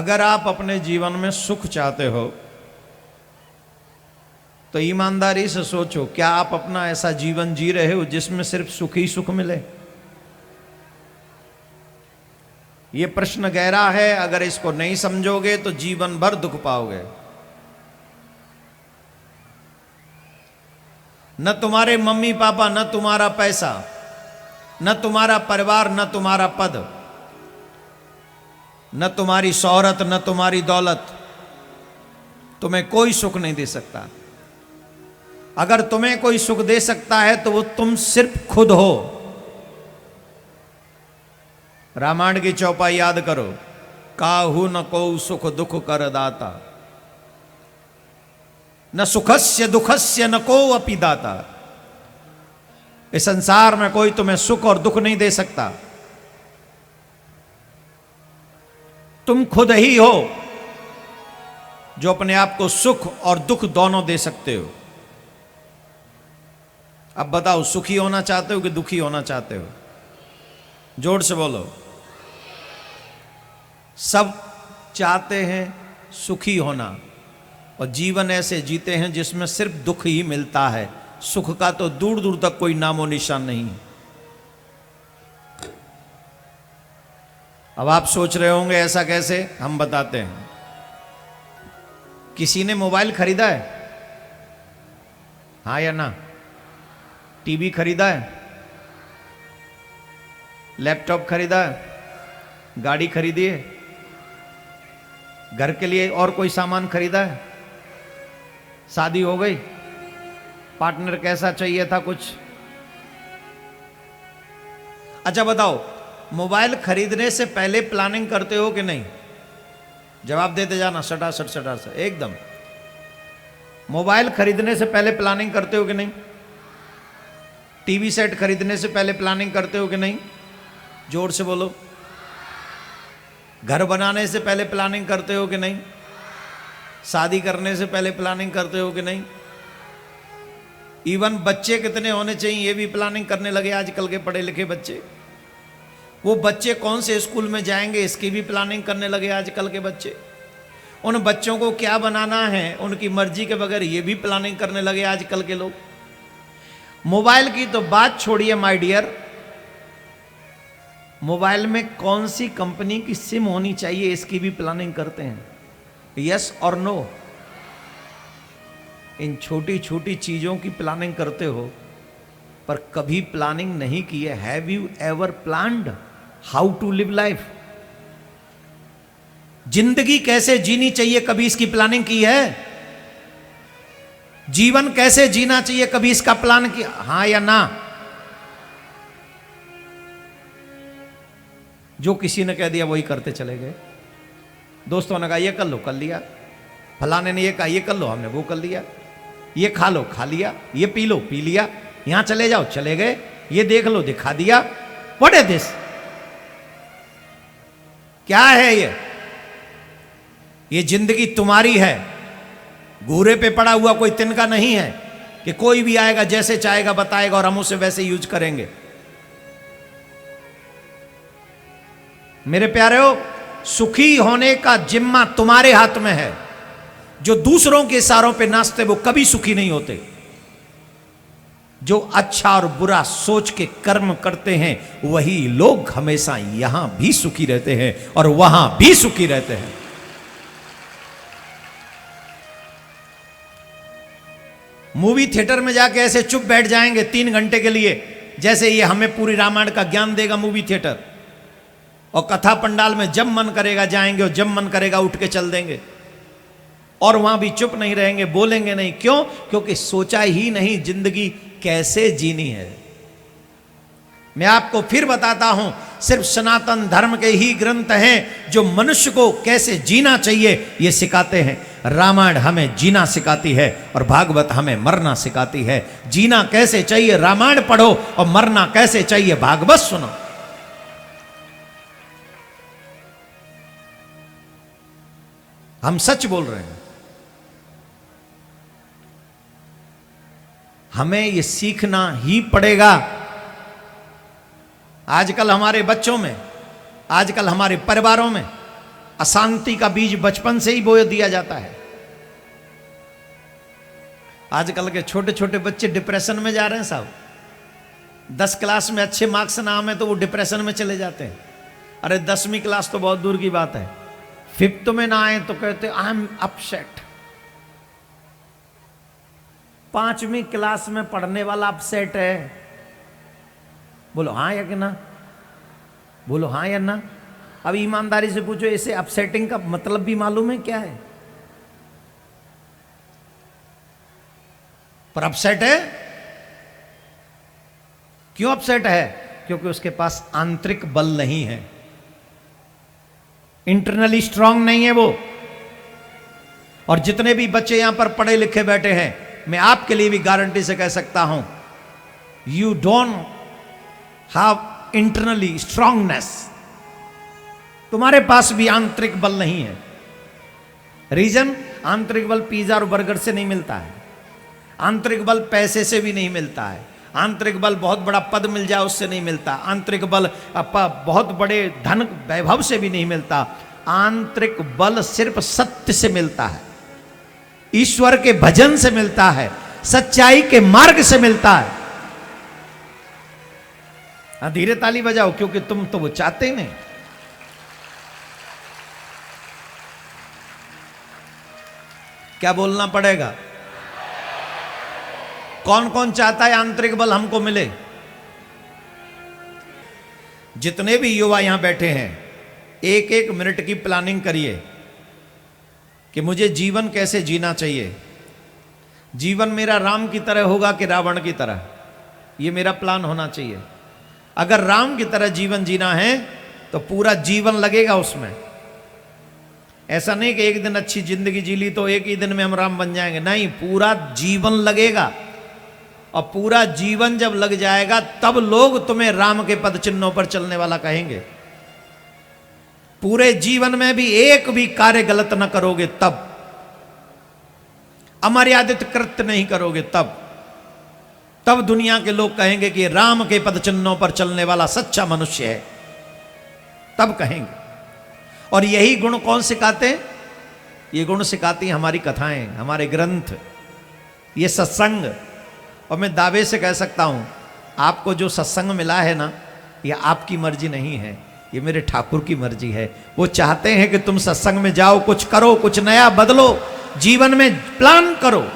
अगर आप अपने जीवन में सुख चाहते हो तो ईमानदारी से सोचो, क्या आप अपना ऐसा जीवन जी रहे हो जिसमें सिर्फ सुख ही सुख मिले? यह प्रश्न गहरा है। अगर इसको नहीं समझोगे तो जीवन भर दुख पाओगे। न तुम्हारे मम्मी पापा, न तुम्हारा पैसा, न तुम्हारा परिवार, न तुम्हारा पद, न तुम्हारी शोहरत, न तुम्हारी दौलत तुम्हें कोई सुख नहीं दे सकता। अगर तुम्हें कोई सुख दे सकता है तो वो तुम सिर्फ खुद हो। रामायण की चौपाई याद करो, काहू न को सुख दुख कर दाता, न सुखस्य दुखस्य न को अपि दाता। इस संसार में कोई तुम्हें सुख और दुख नहीं दे सकता। तुम खुद ही हो जो अपने आप को सुख और दुख दोनों दे सकते हो। अब बताओ, सुखी होना चाहते हो कि दुखी होना चाहते हो? जोर से बोलो। सब चाहते हैं सुखी होना, और जीवन ऐसे जीते हैं जिसमें सिर्फ दुख ही मिलता है। सुख का तो दूर दूर तक कोई नामो निशान नहीं है। अब आप सोच रहे होंगे ऐसा कैसे? हम बताते हैं। किसी ने मोबाइल खरीदा है? हाँ या ना? टीवी खरीदा है? लैपटॉप खरीदा है? गाड़ी खरीदी है? घर के लिए और कोई सामान खरीदा है? शादी हो गई? पार्टनर कैसा चाहिए था कुछ? अच्छा बताओ, मोबाइल खरीदने से पहले प्लानिंग करते हो कि नहीं? जवाब देते जाना सटासट सटासट एकदम। मोबाइल खरीदने से पहले प्लानिंग करते हो कि नहीं? टीवी सेट खरीदने से पहले प्लानिंग करते हो कि नहीं? जोर से बोलो। घर बनाने से पहले प्लानिंग करते हो कि नहीं? शादी करने से पहले प्लानिंग करते हो कि नहीं? इवन बच्चे कितने होने चाहिए ये भी प्लानिंग करने लगे आजकल के पढ़े लिखे बच्चे। वो बच्चे कौन से स्कूल में जाएंगे इसकी भी प्लानिंग करने लगे आजकल के बच्चे। उन बच्चों को क्या बनाना है उनकी मर्जी के बगैर ये भी प्लानिंग करने लगे आजकल के लोग। मोबाइल की तो बात छोड़िए माय डियर, मोबाइल में कौन सी कंपनी की सिम होनी चाहिए इसकी भी प्लानिंग करते हैं। यस और नो? इन छोटी छोटी चीजों की प्लानिंग करते हो, पर कभी प्लानिंग नहीं की है। Have you ever planned how to live life? जिंदगी कैसे जीनी चाहिए कभी इसकी प्लानिंग की है? जीवन कैसे जीना चाहिए कभी इसका प्लान किया? हां या ना? जो किसी ने कह दिया वही करते चले गए। दोस्तों ने कहा ये कर लो, कर लिया। फलाने ने ये कहा ये कर लो, हमने वो कर लिया। ये खा लो, खा लिया। ये पी लो, पी लिया। यहां चले जाओ, चले गए। ये देख लो, दिखा दिया। What is this? क्या है ये? ये जिंदगी तुम्हारी है, घूरे पे पड़ा हुआ कोई तिनका नहीं है कि कोई भी आएगा जैसे चाहेगा बताएगा और हम उसे वैसे यूज करेंगे। मेरे प्यारे हो, सुखी होने का जिम्मा तुम्हारे हाथ में है। जो दूसरों के इशारों पे नाचते वो कभी सुखी नहीं होते। जो अच्छा और बुरा सोच के कर्म करते हैं वही लोग हमेशा यहां भी सुखी रहते हैं और वहां भी सुखी रहते हैं। मूवी थिएटर में जाके ऐसे चुप बैठ जाएंगे 3 घंटे के लिए, जैसे ये हमें पूरी रामायण का ज्ञान देगा मूवी थिएटर। और कथा पंडाल में जब मन करेगा जाएंगे और जब मन करेगा उठ के चल देंगे, और वहां भी चुप नहीं रहेंगे, बोलेंगे नहीं। क्यों? क्योंकि सोचा ही नहीं जिंदगी कैसे जीनी है। मैं आपको फिर बताता हूं, सिर्फ सनातन धर्म के ही ग्रंथ हैं जो मनुष्य को कैसे जीना चाहिए ये सिखाते हैं। रामायण हमें जीना सिखाती है और भागवत हमें मरना सिखाती है। जीना कैसे चाहिए रामायण पढ़ो और मरना कैसे चाहिए भागवत सुनो। हम सच बोल रहे हैं। हमें ये सीखना ही पड़ेगा। आजकल हमारे बच्चों में, आजकल हमारे परिवारों में, अशांति का बीज बचपन से ही बो दिया जाता है। आजकल के छोटे छोटे बच्चे डिप्रेशन में जा रहे हैं साहब। 10 क्लास में अच्छे मार्क्स ना आए तो वो डिप्रेशन में चले जाते हैं। अरे 10वीं क्लास तो बहुत दूर की बात है, 5th में ना आए तो कहते आई एम अपसेट। 5वीं क्लास में पढ़ने वाला अपसेट है? बोलो हाँ या कि ना, बोलो हाँ या ना। अब ईमानदारी से पूछो, इसे अपसेटिंग का मतलब भी मालूम है क्या है? पर अपसेट है। क्यों अपसेट है? क्योंकि उसके पास आंतरिक बल नहीं है, इंटरनली स्ट्रांग नहीं है वो। और जितने भी बच्चे यहां पर पढ़े लिखे बैठे हैं, मैं आपके लिए भी गारंटी से कह सकता हूं, you don't have internally strongness. तुम्हारे पास भी आंतरिक बल नहीं है। रीजन, आंतरिक बल पिज्जा और बर्गर से नहीं मिलता है, आंतरिक बल पैसे से भी नहीं मिलता है, आंतरिक बल बहुत बड़ा पद मिल जाए उससे नहीं मिलता, आंतरिक बल बहुत बड़े धन वैभव से भी नहीं मिलता। आंतरिक बल सिर्फ सत्य से मिलता है, ईश्वर के भजन से मिलता है, सच्चाई के मार्ग से मिलता है। हाँ, धीरे ताली बजाओ, क्योंकि तुम तो वो चाहते ही नहीं। क्या बोलना पड़ेगा? कौन कौन चाहता है आंतरिक बल हमको मिले? जितने भी युवा यहां बैठे हैं, 1-1 मिनट की प्लानिंग करिए कि मुझे जीवन कैसे जीना चाहिए। जीवन मेरा राम की तरह होगा कि रावण की तरह, यह मेरा प्लान होना चाहिए। अगर राम की तरह जीवन जीना है तो पूरा जीवन लगेगा उसमें। ऐसा नहीं कि एक दिन अच्छी जिंदगी जी ली तो एक ही दिन में हम राम बन जाएंगे, नहीं, पूरा जीवन लगेगा। और पूरा जीवन जब लग जाएगा तब लोग तुम्हें राम के पद चिन्हों पर चलने वाला कहेंगे। पूरे जीवन में भी एक भी कार्य गलत न करोगे तब, अमर्यादित कृत्य नहीं करोगे तब दुनिया के लोग कहेंगे कि राम के पद चिन्हों पर चलने वाला सच्चा मनुष्य है, तब कहेंगे। और यही गुण कौन सिखाते हैं? ये गुण सिखाती हैं हमारी कथाएं, हमारे ग्रंथ, ये सत्संग। और मैं दावे से कह सकता हूं, आपको जो सत्संग मिला है ना, ये आपकी मर्जी नहीं है, ये मेरे ठाकुर की मर्जी है। वो चाहते हैं कि तुम सत्संग में जाओ, कुछ करो, कुछ नया बदलो, जीवन में प्लान करो।